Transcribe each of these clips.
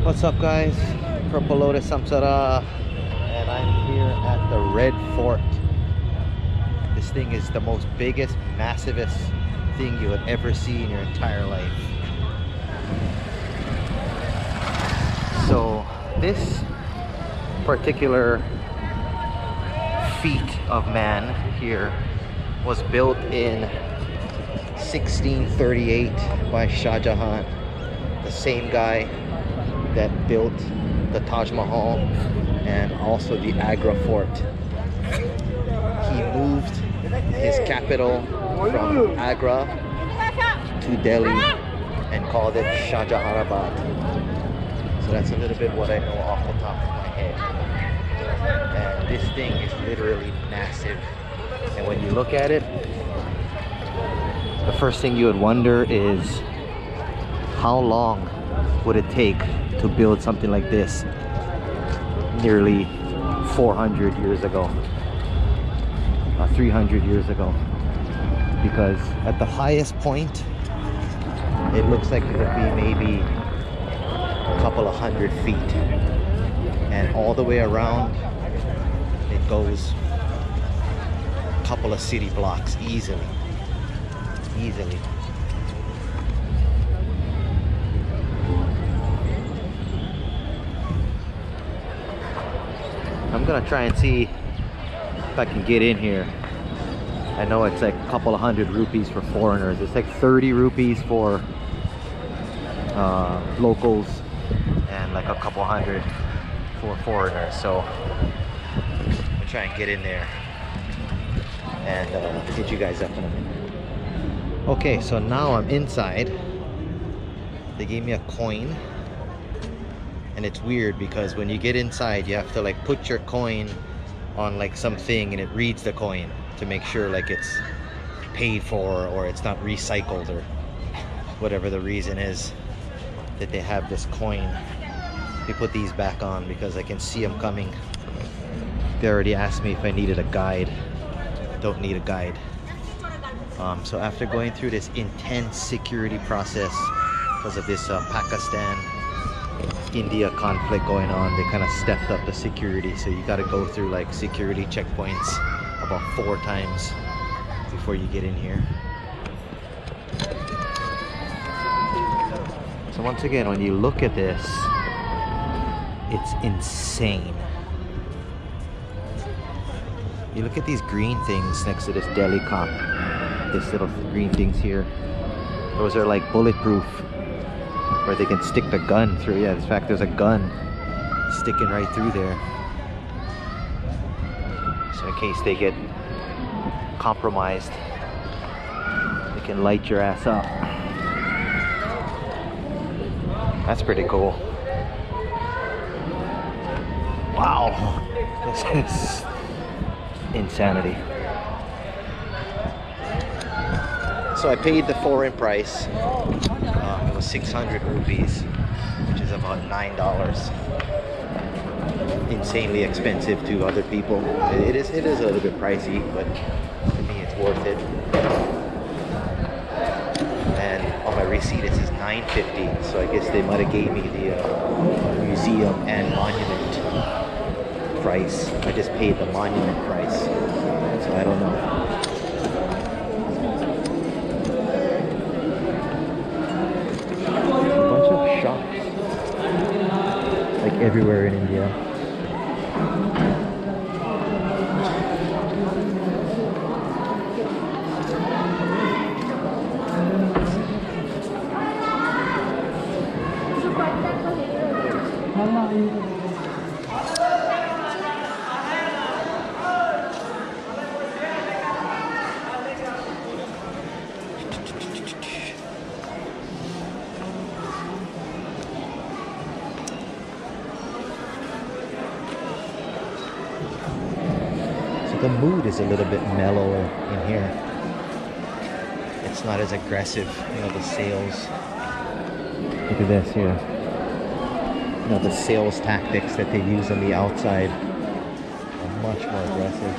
What's up, guys? Purple Lotus Samsara, and I'm here at the Red Fort. This thing is the most biggest, massivest thing you would ever see in your entire life. So this particular feat of man here was built in 1638 by Shah Jahan, the same guy that built the Taj Mahal and also the Agra Fort. He moved his capital from Agra to Delhi and called it Shahjahanabad. So that's a little bit what I know off the top of my head. And this thing is literally massive. And when you look at it, the first thing you would wonder is how long would it take to build something like this nearly 400 years ago, 300 years ago, because at the highest point it looks like it would be maybe a couple of 100 feet, and all the way around it goes a couple of city blocks easily. I'm gonna try and see if I can get in here. I know it's like a couple of 100 rupees for foreigners. It's like 30 rupees for locals and like a couple hundred for foreigners. So I'm gonna try and get in there and hit you guys up in a minute. Okay, so now I'm inside. They gave me a coin. And it's weird because when you get inside, you have to like put your coin on like something and it reads the coin to make sure like it's paid for or it's not recycled or whatever the reason is that they have this coin. They put these back on because I can see them coming. They already asked me if I needed a guide. Don't need a guide. So after going through this intense security process because of this Pakistan India conflict going on, they kind of stepped up the security, so you got to go through like security checkpoints about 4 times before you get in here. So once again, when you look at this, it's insane. You look at these green things next to this deli cop, this little green things here, those are like bulletproof, where they can stick the gun through. Yeah, in fact, there's a gun sticking right through there. So in case they get compromised, they can light your ass up. That's pretty cool. Wow, this is insanity. So I paid the foreign price. It was 600 rupees, which is about $9. Insanely expensive to other people. It is a little bit pricey, but to me it's worth it. And on my receipt it says $9.50, so I guess they might have gave me the museum and monument price. I just paid the monument price, so I don't know. Shops like everywhere in India. The mood is a little bit mellower in here. It's not as aggressive, you know, the sales. Look at this here. You know, the sales tactics that they use on the outside are much more aggressive.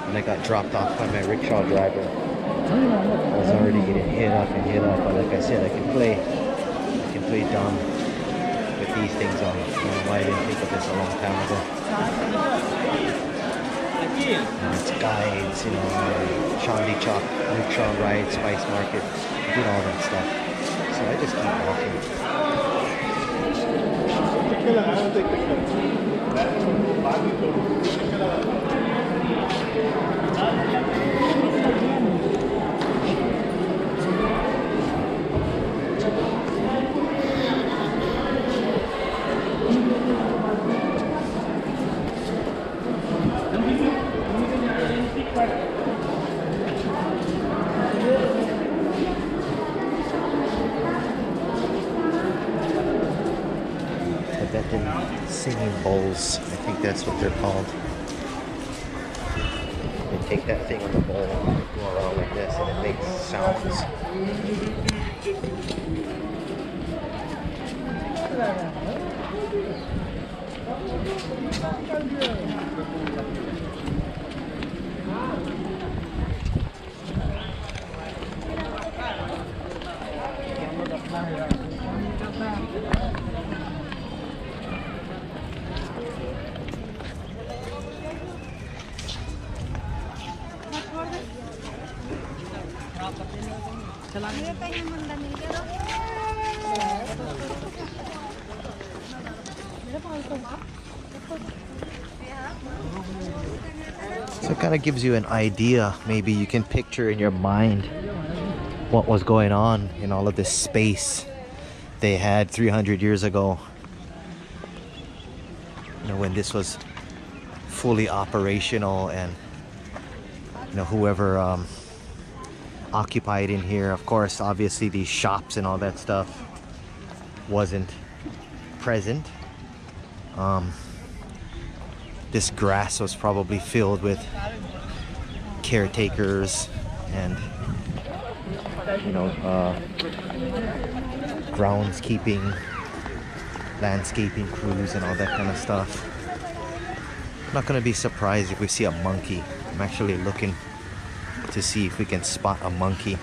And I got dropped off by my rickshaw driver. I was already getting hit up, but like I said, I can play dumb. these things on. I don't know why I didn't think of this a long time ago. It's guides, you know, Shandi Chop, rickshaw ride, spice market, did all that stuff. So I just keep walking. Singing bowls, I think that's what they're called. They take that thing on the bowl and go around like this and it makes sounds. So it kind of gives you an idea. Maybe you can picture in your mind what was going on in all of this space they had 300 years ago. You know, when this was fully operational, and you know, whoever occupied in here, of course, obviously these shops and all that stuff wasn't present. This grass was probably filled with caretakers and, you know, groundskeeping, landscaping crews and all that kind of stuff. I'm not gonna be surprised if we see a monkey. I'm actually looking to see if we can spot a monkey.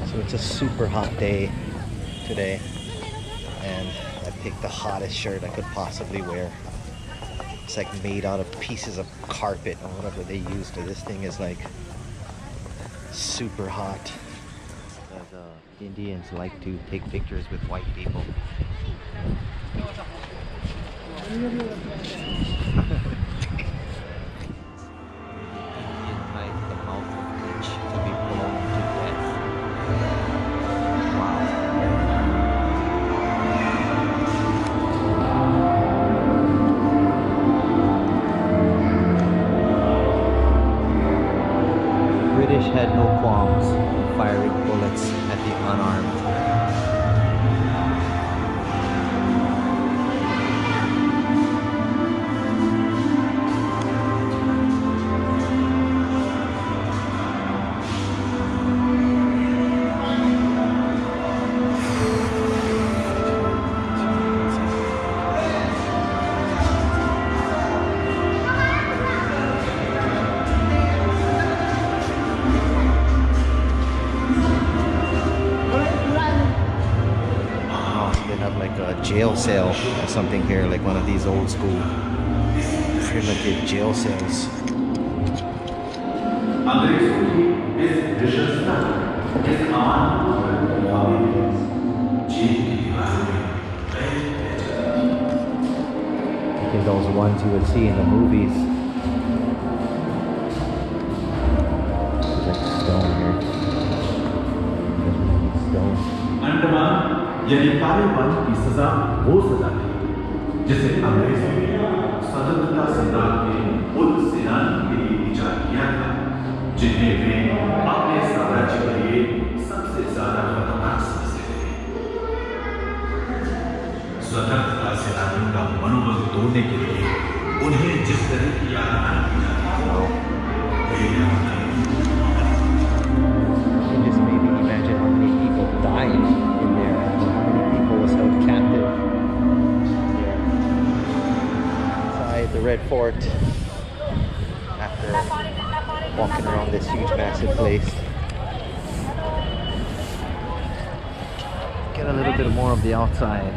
So it's a super hot day today, and I picked the hottest shirt I could possibly wear. It's like made out of pieces of carpet or whatever they use. But this thing is like super hot. The Indians like to take pictures with white people. Indian tied the mouth of each to be blown to death. Wow. British had no qualms firing bullets at the unarmed. Jail cell or something here, like one of these old school primitive jail cells. I think those ones you would see in the movies. There's like stone here. Stone. यदि कार्यवाही की सजा वो सजा थी जिसे अंग्रेजों ने स्वतंत्रता संग्राम के उन सेनानियों के लिए इजाद किया था जिन्हें वे अपने साम्राज्य के लिए सबसे ज्यादा खतरनाक समझते थे। स्वतंत्रता सेनानियों का मनोबल तोड़ने के लिए उन्हें जिस तरह की यातना की जाती थी वे just maybe imagine how many people died in there. How many people was held captive. fortified fort after walking around this huge, massive place. Get a little bit more of the outside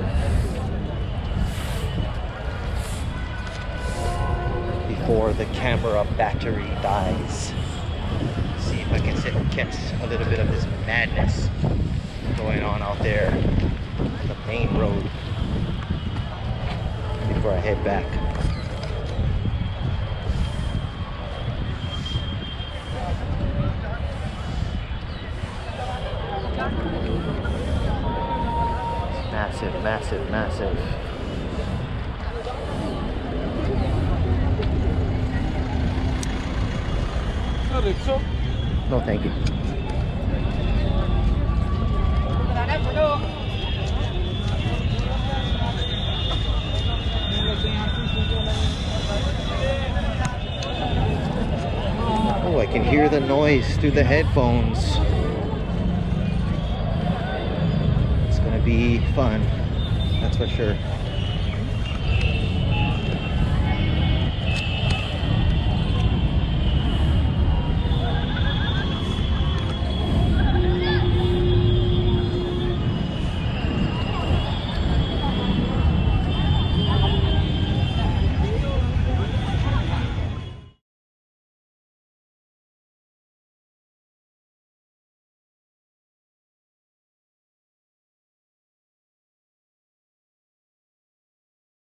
before the camera battery dies. See if I can catch a little bit of this madness going on out there on the main road before I head back. Massive, massive, massive. No, thank you. Oh, I can hear the noise through the headphones. It's gonna be fun, that's for sure.